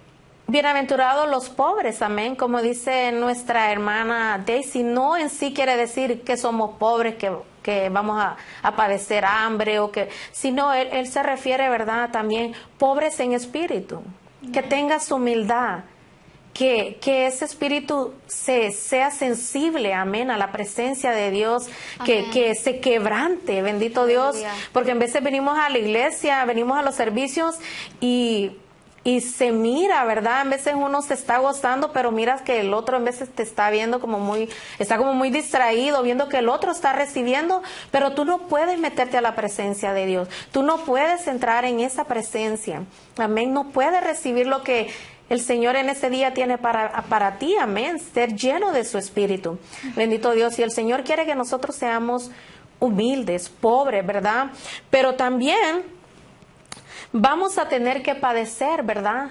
bienaventurados los pobres, amén, como dice nuestra hermana Daisy. No en sí quiere decir que somos pobres, que vamos a padecer hambre, sino él se refiere, ¿verdad?, también pobres en espíritu, que tengas humildad, que ese espíritu sea sensible, amén, a la presencia de Dios, que se quebrante, bendito Dios, porque en veces venimos a la iglesia, venimos a los servicios y se mira, ¿verdad? En veces uno se está gozando, pero miras que el otro en veces te está viendo está como muy distraído, viendo que el otro está recibiendo, pero tú no puedes meterte a la presencia de Dios. Tú no puedes entrar en esa presencia. Amén. No puedes recibir lo que el Señor en ese día tiene para ti. Amén. Ser lleno de su espíritu. Bendito Dios. Y el Señor quiere que nosotros seamos humildes, pobres, ¿verdad? Pero también vamos a tener que padecer, ¿verdad?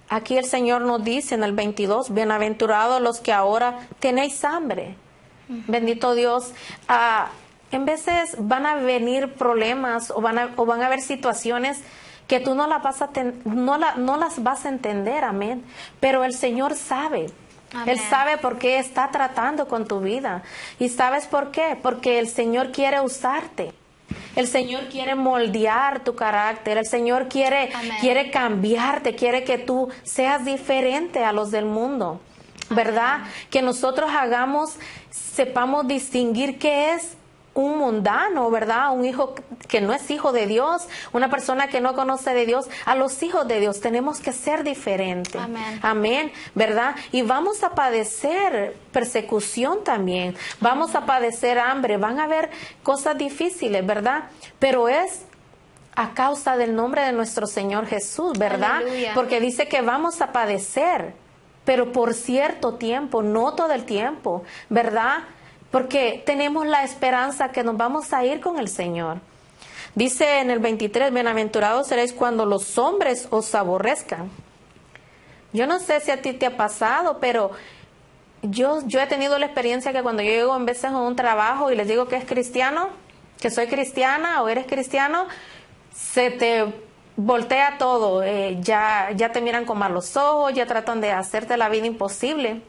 Aquí el Señor nos dice en el 22, bienaventurados los que ahora tenéis hambre. Bendito Dios. En veces van a venir problemas o van a haber situaciones que tú no las vas a entender, amén. Pero el Señor sabe. Amén. Él sabe por qué está tratando con tu vida. ¿Y sabes por qué? Porque el Señor quiere usarte. El Señor quiere moldear tu carácter. El Señor quiere cambiarte, quiere que tú seas diferente a los del mundo, ¿verdad? Amén. Que nosotros sepamos distinguir qué es un mundano, ¿verdad? Un hijo que no es hijo de Dios, una persona que no conoce de Dios. A los hijos de Dios tenemos que ser diferentes. Amén. Amén, ¿verdad? Y vamos a padecer persecución también. Vamos a padecer hambre. Van a haber cosas difíciles, ¿verdad? Pero es a causa del nombre de nuestro Señor Jesús, ¿verdad? Aleluya. Porque dice que vamos a padecer, pero por cierto tiempo, no todo el tiempo, ¿verdad? Porque tenemos la esperanza que nos vamos a ir con el Señor. Dice en el 23, bienaventurados seréis cuando los hombres os aborrezcan. Yo no sé si a ti te ha pasado, pero yo he tenido la experiencia que cuando yo llego en veces a un trabajo y les digo que es cristiano, que soy cristiana o eres cristiano, se te voltea todo. Ya te miran con malos ojos, ya tratan de hacerte la vida imposible.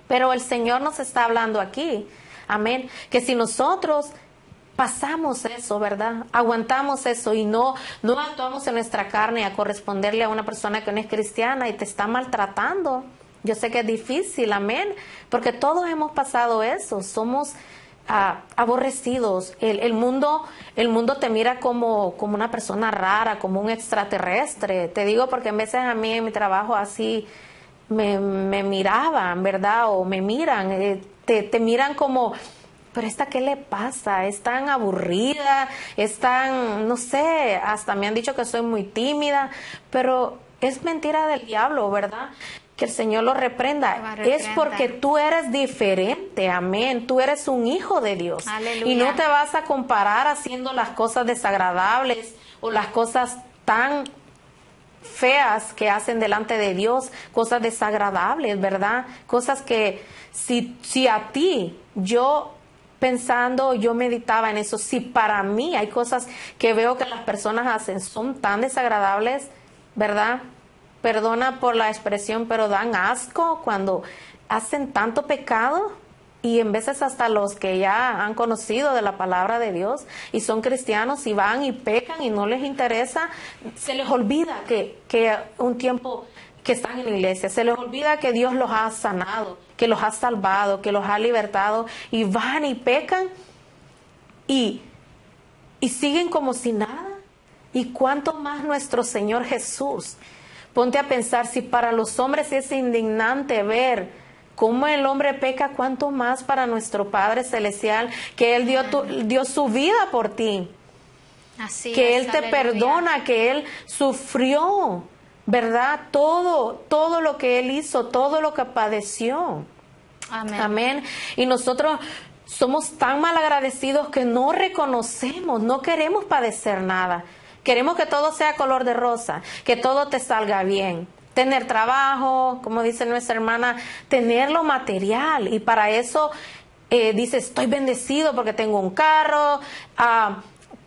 Pero el Señor nos está hablando aquí, amén, que si nosotros pasamos eso, ¿verdad? Aguantamos eso y no actuamos en nuestra carne a corresponderle a una persona que no es cristiana y te está maltratando. Yo sé que es difícil, amén, porque todos hemos pasado eso, somos aborrecidos. El mundo te mira como una persona rara, como un extraterrestre. Te digo porque en veces a mí en mi trabajo así me miraban, ¿verdad? O me miran, te miran como, pero ¿esta qué le pasa? Es tan aburrida, es tan, no sé, hasta me han dicho que soy muy tímida, pero es mentira del diablo, ¿verdad? Que el Señor lo reprenda. Es porque tú eres diferente, amén. Tú eres un hijo de Dios. Aleluya. Y no te vas a comparar haciendo las cosas desagradables o las cosas tan feas que hacen delante de Dios, cosas desagradables, ¿verdad? Cosas que si a ti, yo meditaba en eso, si para mí hay cosas que veo que las personas hacen son tan desagradables, ¿verdad? Perdona por la expresión, pero dan asco cuando hacen tanto pecado. Y en veces hasta los que ya han conocido de la palabra de Dios y son cristianos y van y pecan y no les interesa, se les olvida que un tiempo que están en la iglesia, se les olvida que Dios los ha sanado, que los ha salvado, que los ha libertado y van y pecan y siguen como si nada. Y cuánto más nuestro Señor Jesús. Ponte a pensar, si para los hombres es indignante ver cómo el hombre peca, cuánto más para nuestro Padre Celestial, que Él dio su vida por ti. Así que Él te perdona, que Él sufrió, ¿verdad? Todo lo que Él hizo, todo lo que padeció. Amén. Amén. Y nosotros somos tan mal agradecidos que no reconocemos, no queremos padecer nada. Queremos que todo sea color de rosa, que todo te salga bien. Tener trabajo, como dice nuestra hermana, tener lo material. Y para eso dice, estoy bendecido porque tengo un carro,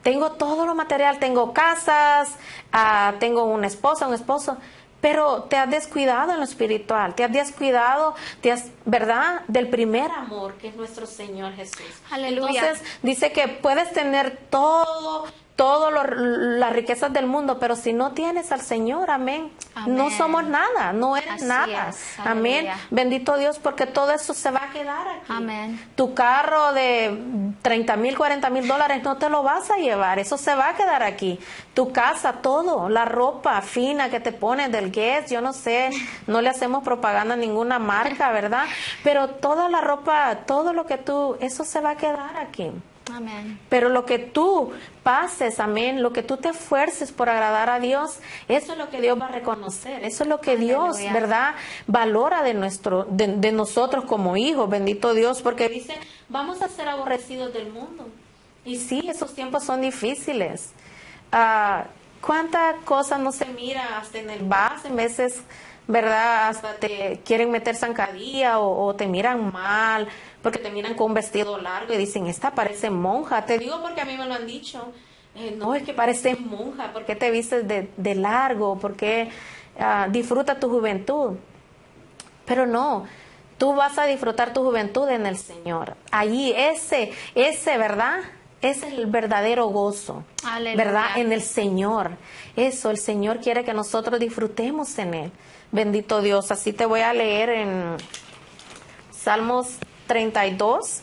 tengo todo lo material, tengo casas, tengo una esposa, un esposo. Pero te has descuidado en lo espiritual, te has descuidado, ¿verdad? Del primer amor que es nuestro Señor Jesús. Aleluya. Entonces dice que puedes tener todas las riquezas del mundo, pero si no tienes al Señor, amén, no somos nada, no eres así nada, amén, bendito Dios, porque todo eso se va a quedar aquí. Amén. Tu carro de 30,000, 40,000 dólares no te lo vas a llevar, eso se va a quedar aquí. Tu casa, todo, la ropa fina que te pones del Guess, yo no sé, no le hacemos propaganda a ninguna marca, ¿verdad? Pero toda la ropa, todo lo que eso se va a quedar aquí. Amén. Pero lo que tú pases, amén, lo que tú te esfuerces por agradar a Dios, eso es lo que Dios va a reconocer, eso es lo que Dios, ¿verdad?, valora de nosotros como hijos, bendito Dios, porque dice, vamos a ser aborrecidos del mundo. Y sí, esos tiempos son difíciles. ¿Cuántas cosas no se mira hasta en el bus? En veces, ¿verdad? Hasta te quieren meter zancadilla o te miran mal porque te miran con un vestido largo y dicen, esta parece monja. Te digo porque a mí me lo han dicho. No, es que pareces monja. ¿Por qué te vistes de largo? ¿Por qué disfruta tu juventud? Pero no, tú vas a disfrutar tu juventud en el Señor. Allí ese, ¿verdad? Es el verdadero gozo, Aleluya. ¿verdad? En el Señor. Eso, el Señor quiere que nosotros disfrutemos en Él. Bendito Dios. Así te voy a leer en Salmos 32.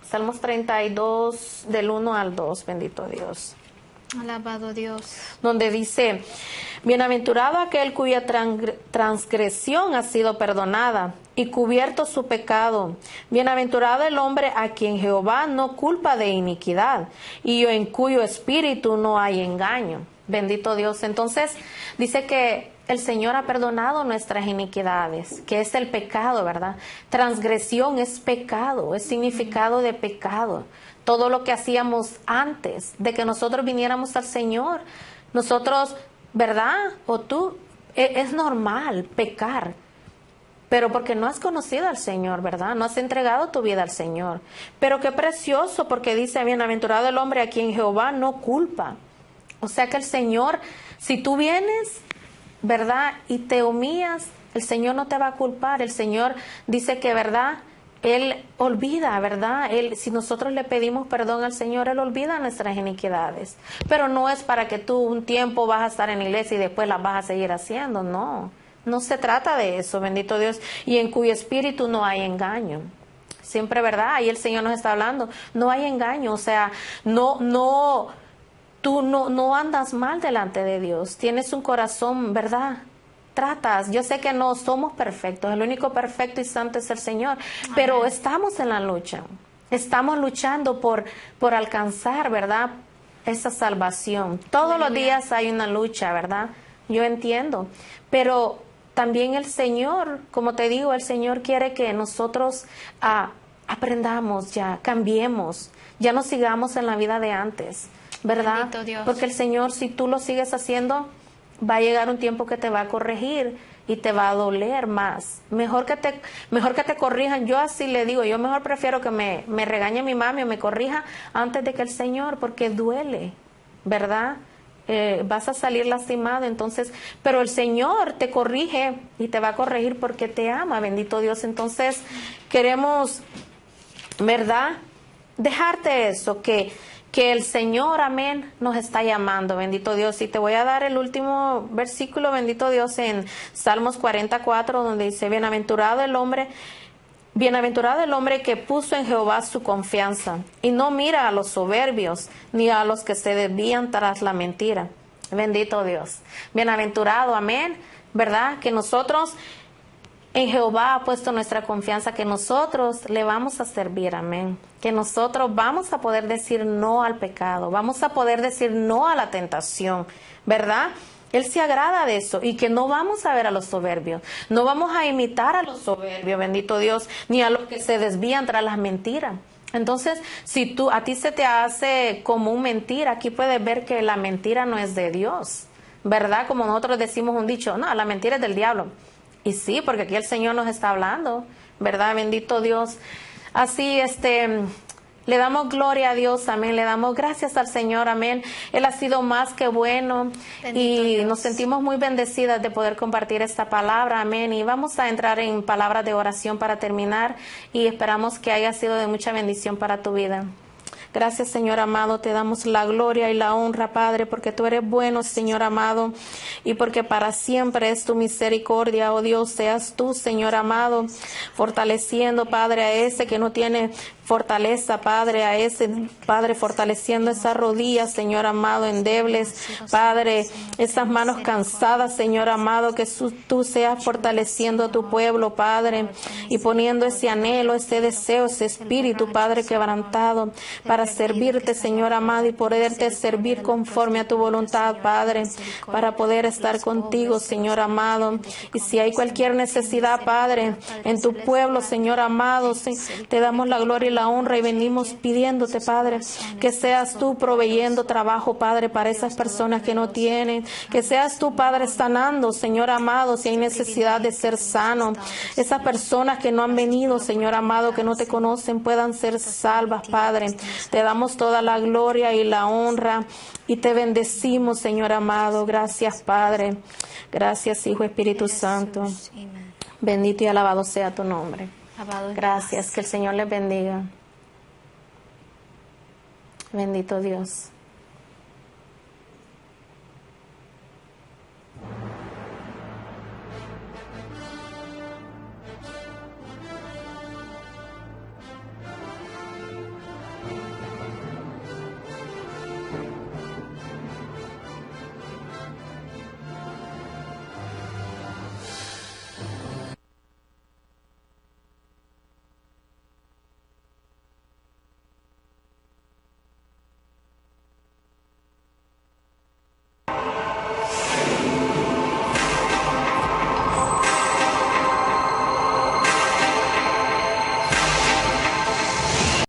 Salmos 32 del 1 al 2. Bendito Dios. Alabado Dios. Donde dice, bienaventurado aquel cuya transgresión ha sido perdonada y cubierto su pecado. Bienaventurado el hombre a quien Jehová no culpa de iniquidad y en cuyo espíritu no hay engaño. Bendito Dios. Entonces dice que el Señor ha perdonado nuestras iniquidades, que es el pecado, ¿verdad? Transgresión es pecado, es significado de pecado. Todo lo que hacíamos antes de que nosotros viniéramos al Señor, nosotros, ¿verdad? O tú, es normal pecar, pero porque no has conocido al Señor, ¿verdad? No has entregado tu vida al Señor. Pero qué precioso, porque dice, bienaventurado el hombre a quien Jehová no culpa. O sea que el Señor, si tú vienes, ¿verdad? Y te humillas, el Señor no te va a culpar. El Señor dice que, ¿verdad? Él olvida, ¿verdad? Si nosotros le pedimos perdón al Señor, Él olvida nuestras iniquidades. Pero no es para que tú un tiempo vas a estar en la iglesia y después las vas a seguir haciendo, no. No se trata de eso, bendito Dios. Y en cuyo espíritu no hay engaño. Siempre, ¿verdad? Ahí el Señor nos está hablando. No hay engaño, o sea, tú no andas mal delante de Dios. Tienes un corazón, ¿verdad? Tratas, yo sé que no somos perfectos, el único perfecto y santo es el Señor, pero estamos en la lucha, estamos luchando por alcanzar, ¿verdad? Esa salvación. Todos los días hay una lucha, ¿verdad? Yo entiendo, pero también el Señor, como te digo, el Señor quiere que nosotros aprendamos ya, cambiemos, ya no sigamos en la vida de antes, ¿verdad? Bendito Dios. Porque el Señor, si tú lo sigues haciendo, va a llegar un tiempo que te va a corregir y te va a doler más. Mejor que te corrijan. Yo así le digo, yo mejor prefiero que me regañe mi mami o me corrija antes de que el Señor, porque duele, ¿verdad? Vas a salir lastimado, entonces, pero el Señor te corrige y te va a corregir porque te ama, bendito Dios. Entonces, queremos, ¿verdad? Dejarte eso, que el Señor, amén, nos está llamando, bendito Dios. Y te voy a dar el último versículo, bendito Dios, en Salmos 44, donde dice, bienaventurado el hombre que puso en Jehová su confianza y no mira a los soberbios ni a los que se desvían tras la mentira. Bendito Dios. Bienaventurado, amén, ¿verdad? Que nosotros en Jehová ha puesto nuestra confianza, que nosotros le vamos a servir, amén. Que nosotros vamos a poder decir no al pecado, vamos a poder decir no a la tentación, ¿verdad? Él se agrada de eso y que no vamos a ver a los soberbios, no vamos a imitar a los soberbios, bendito Dios, ni a los que se desvían tras las mentiras. Entonces, si a ti se te hace común mentir, aquí puedes ver que la mentira no es de Dios, ¿verdad? Como nosotros decimos un dicho, no, la mentira es del diablo. Y sí, porque aquí el Señor nos está hablando, ¿verdad? Bendito Dios. Así, le damos gloria a Dios, amén. Le damos gracias al Señor, amén. Él ha sido más que bueno. Bendito y Dios. nos sentimos muy bendecidas de poder compartir esta palabra, amén. Y vamos a entrar en palabras de oración para terminar y esperamos que haya sido de mucha bendición para tu vida. Gracias, Señor amado, te damos la gloria y la honra, Padre, porque tú eres bueno, Señor amado, y porque para siempre es tu misericordia, oh Dios, seas tú, Señor amado, fortaleciendo, Padre, a ese que no tiene fortaleza, Padre, a ese, Padre, fortaleciendo esas rodillas, Señor amado, endebles, Padre, esas manos cansadas, Señor amado, que tú seas fortaleciendo a tu pueblo, Padre, y poniendo ese anhelo, ese deseo, ese espíritu, Padre, quebrantado, para servirte, Señor amado, y poderte servir conforme a tu voluntad, Padre, para poder estar contigo, Señor amado. Y si hay cualquier necesidad, Padre, en tu pueblo, Señor amado. Te damos la gloria y la honra y venimos pidiéndote, Padre, que seas tú proveyendo trabajo, Padre, para esas personas que no tienen. Que seas tú, Padre, sanando, Señor amado, si hay necesidad de ser sano. Esas personas que no han venido, Señor amado, que no te conocen, puedan ser salvas, Padre. Te damos toda la gloria y la honra y te bendecimos, Señor amado. Gracias, Padre. Gracias, Hijo, Espíritu Santo. Bendito y alabado sea tu nombre. Gracias. Que el Señor les bendiga. Bendito Dios.